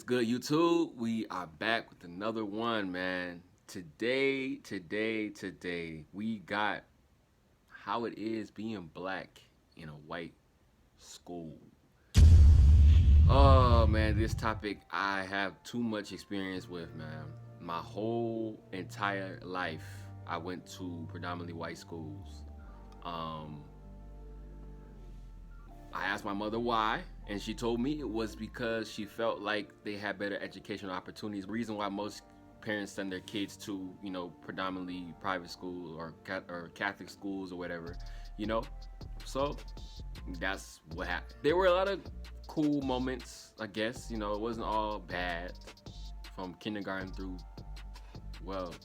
good, YouTube? We are back with another one, man. Today, we got how it is being black in a white school. Oh, man, this topic I have too much experience with, man. My whole entire life, I went to predominantly white schools. I asked my mother why, and she told me it was because she felt like they had better educational opportunities. The reason why most parents send their kids to, predominantly private school or Catholic schools or whatever, So that's what happened. There were a lot of cool moments, I guess. It wasn't all bad from kindergarten through, well,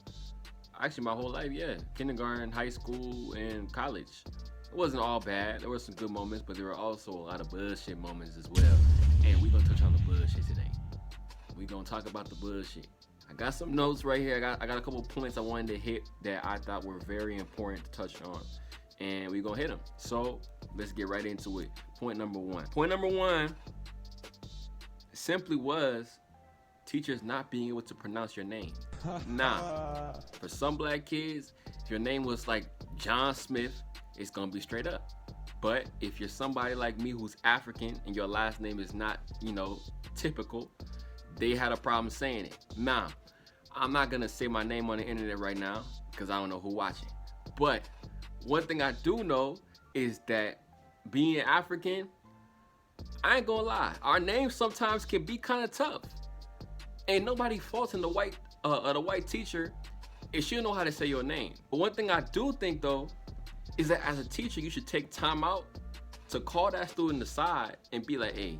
actually my whole life, yeah. Kindergarten, high school, and college. It wasn't all bad. There were some good moments, but there were also a lot of bullshit moments as well. And we're gonna touch on the bullshit today. We're gonna talk about the bullshit. I got some notes right here. I got a couple points I wanted to hit that I thought were very important to touch on. And we're gonna hit them. So let's get right into it. Point number one. Point number one simply was teachers not being able to pronounce your name. Nah. For some black kids, if your name was like John Smith, it's gonna be straight up. But if you're somebody like me who's African and your last name is not, typical, they had a problem saying it. Now, I'm not gonna say my name on the internet right now because I don't know who's watching. But one thing I do know is that being African, I ain't gonna lie, our names sometimes can be kind of tough. Ain't nobody faulting the white teacher if she don't know how to say your name. But one thing I do think though is that as a teacher, you should take time out to call that student aside and be like, hey,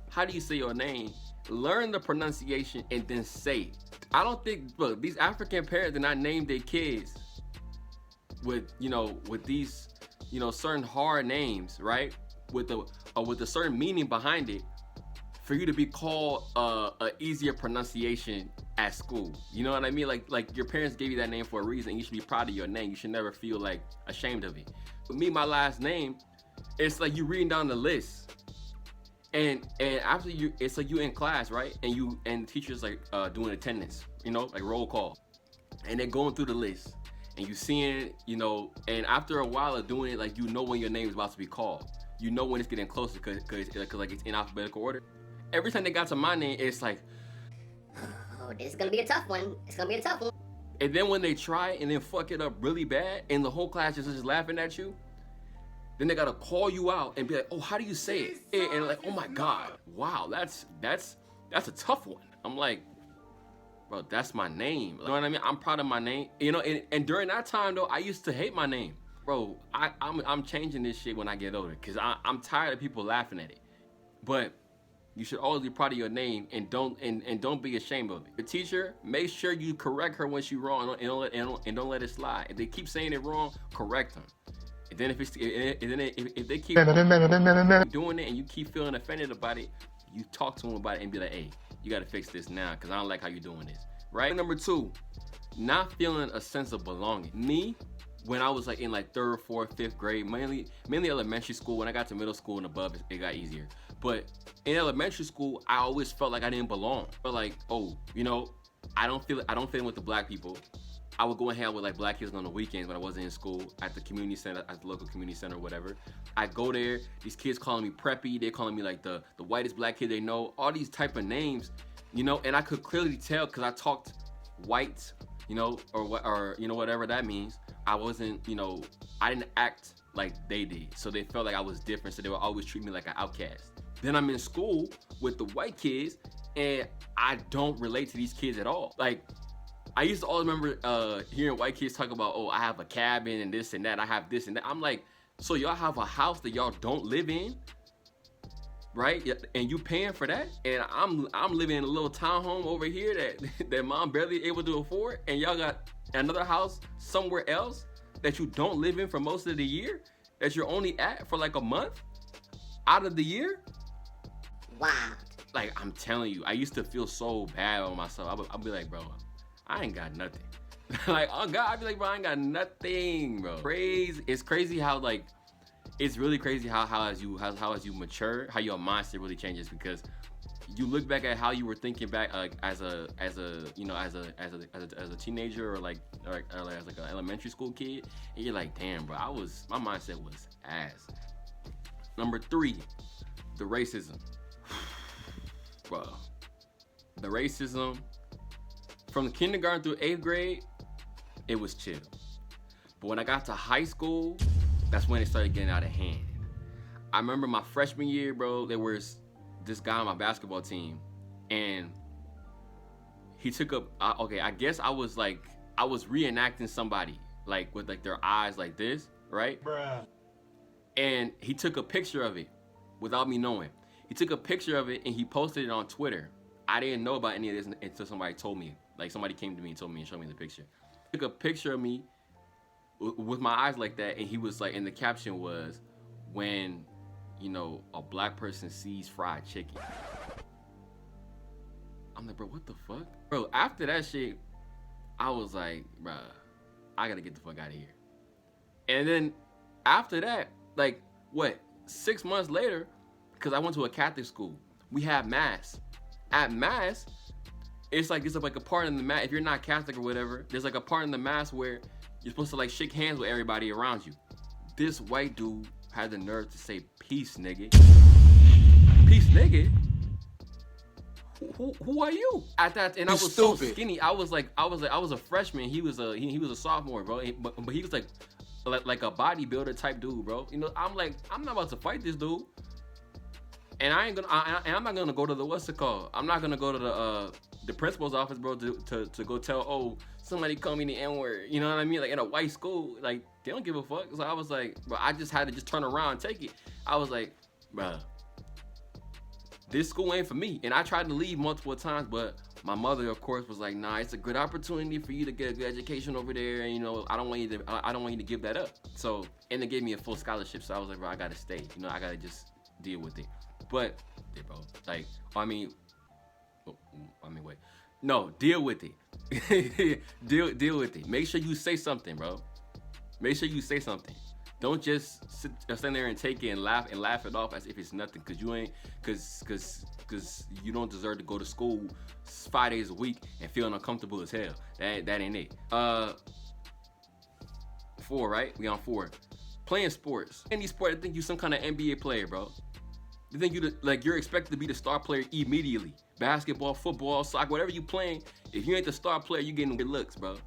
how do you say your name? Learn the pronunciation and then say it. I don't think, look, these African parents did not name their kids with these, certain hard names, right? With a certain meaning behind it for you to be called a easier pronunciation at school. You know what I mean? Like your parents gave you that name for a reason. You should be proud of your name. You should never feel like ashamed of it. With me, my last name, it's like you reading down the list, and after it's like you in class, right? And teachers like doing attendance, like roll call, and they're going through the list, and you seeing, and after a while of doing it, like when your name is about to be called, when it's getting closer, cause like it's in alphabetical order. Every time they got to my name, it's like, oh, this is gonna be a tough one. It's gonna be a tough one. And then when they try and then fuck it up really bad, and the whole class is just laughing at you, then they gotta call you out and be like, oh, how do you say it? And like, oh my God, wow, that's a tough one. I'm like, bro, that's my name. You know what I mean? I'm proud of my name. And during that time though, I used to hate my name. Bro, I'm changing this shit when I get older, because I'm tired of people laughing at it. But you should always be proud of your name and don't be ashamed of it. The teacher, make sure you correct her when she's wrong and don't let it slide. If they keep saying it wrong, correct them. And then if they keep doing it and you keep feeling offended about it, you talk to them about it and be like, hey, you gotta fix this now because I don't like how you're doing this. Right? Number two, not feeling a sense of belonging. Me, when I was like in like 3rd, 4th, 5th grade, mainly elementary school. When I got to middle school and above, it got easier. But in elementary school, I always felt like I didn't belong. But like, oh, I don't fit in with the black people. I would go and hang out with like black kids on the weekends when I wasn't in school at the community center, at the local community center or whatever. I go there, these kids calling me preppy, they're calling me like the whitest black kid they know, all these type of names, and I could clearly tell because I talked white, or whatever that means. I wasn't, I didn't act like they did. So they felt like I was different. So they would always treat me like an outcast. Then I'm in school with the white kids and I don't relate to these kids at all. Like, I used to always remember hearing white kids talk about, oh, I have a cabin and this and that. I have this and that. I'm like, so y'all have a house that y'all don't live in, right? And you paying for that? And I'm living in a little townhome over here that mom barely able to afford. And y'all got another house somewhere else that you don't live in for most of the year, that you're only at for like a month out of the year. Wow. Like, I'm telling you, I used to feel so bad about myself. I'll be like, bro, I ain't got nothing. Like, oh God, I'd be like, bro, I ain't got nothing, bro. It's crazy how, like, it's really crazy how as you mature, how your mindset really changes. Because you look back at how you were thinking back as a teenager or as like an elementary school kid, and you're like, damn, bro, my mindset was ass. Number 3, the racism. Bro, the racism from kindergarten through 8th grade, it was chill. But when I got to high school, that's when it started getting out of hand. I remember my freshman year, bro, there was this guy on my basketball team, and he took up, I guess I was reenacting somebody, like with like their eyes like this, right? Bruh. And he took a picture of it without me knowing. He took a picture of it and he posted it on Twitter. I didn't know about any of this until somebody told me. Like somebody came to me and told me and showed me the picture. He took a picture of me with my eyes like that, and he was like, and the caption was, when, you know, a black person sees fried chicken. I'm like, bro, what the fuck? Bro, after that shit, I was like, bro, I gotta get the fuck out of here. And then after that, like, what, 6 months later, because I went to a Catholic school, we had mass. At mass, it's like a part in the mass. If you're not Catholic or whatever, there's like a part in the mass where you're supposed to like shake hands with everybody around you. This white dude had the nerve to say, "Peace, nigga." Peace, nigga. Who are you? At that, and I was so skinny. I was a freshman. He was a sophomore, bro. But he was like a bodybuilder type dude, bro. You know, I'm like, I'm not about to fight this dude. And I'm not gonna go to the what's it called? I'm not gonna go to the principal's office, bro, to go tell, somebody called me the N-word. You know what I mean? Like in a white school, like they don't give a fuck. So I was like, bro, I just had to just turn around and take it. I was like, bro, this school ain't for me. And I tried to leave multiple times, but my mother, of course, was like, nah, it's a good opportunity for you to get a good education over there. And you know, I don't want you to give that up. So, and they gave me a full scholarship. So I was like, bro, I gotta stay. You know, I gotta just deal with it. But, yeah, bro, like, wait. No, deal with it. deal with it. Make sure you say something, bro. Make sure you say something. Don't just stand there and take it and laugh it off as if it's nothing, cause you don't deserve to go to school 5 days a week and feel uncomfortable as hell. That ain't it. 4, right? We on 4. Playing sports. Any sport, I think you some kind of NBA player, bro. They think you're expected to be the star player immediately. Basketball, football, soccer, whatever you playing. If you ain't the star player, you getting good looks, bro.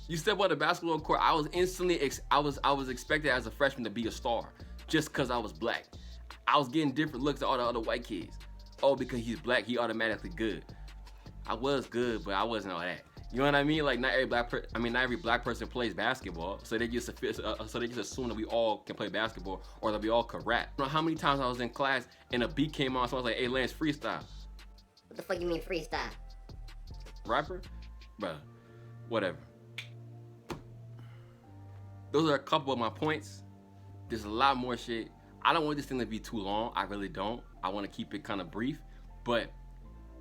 You step on the basketball court, I was instantly, I was expected as a freshman to be a star, just cause I was black. I was getting different looks than all the other white kids. Oh, because he's black, he automatically good. I was good, but I wasn't all that. You know what I mean? Like not every black person plays basketball, so they just assume that we all can play basketball or that we all can rap. You know how many times I was in class and a beat came on, so I was like, "Hey, Lance, freestyle." What the fuck you mean freestyle? Rapper, bruh, whatever. Those are a couple of my points. There's a lot more shit. I don't want this thing to be too long. I really don't. I want to keep it kind of brief, but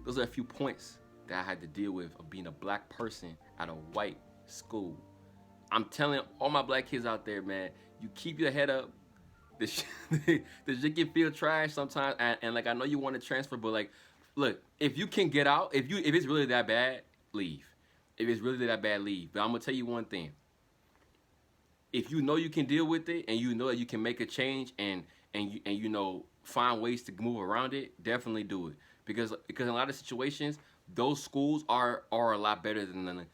those are a few points that I had to deal with of being a black person at a white school. I'm telling all my black kids out there, man, you keep your head up. The shit can feel trash sometimes, and like I know you want to transfer, but like, look, if you can get out, if it's really that bad, leave. If it's really that bad, leave. But I'm gonna tell you one thing. If you know you can deal with it, and you know that you can make a change, and you know find ways to move around it, definitely do it. Because in a lot of situations, those schools are a lot better than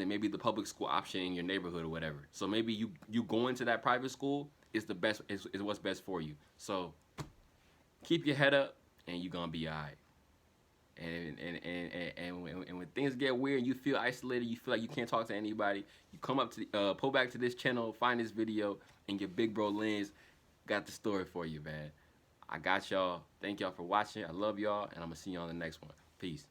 maybe the public school option in your neighborhood or whatever. So maybe you going to that private school is the best, is what's best for you. So keep your head up and you're gonna be all right. And when things get weird, you feel isolated, you feel like you can't talk to anybody, you come up to pull back to this channel, find this video, and your big bro Lens got the story for you, man. I got y'all. Thank y'all for watching. I love y'all, and I'm gonna see you on the next one. Peace.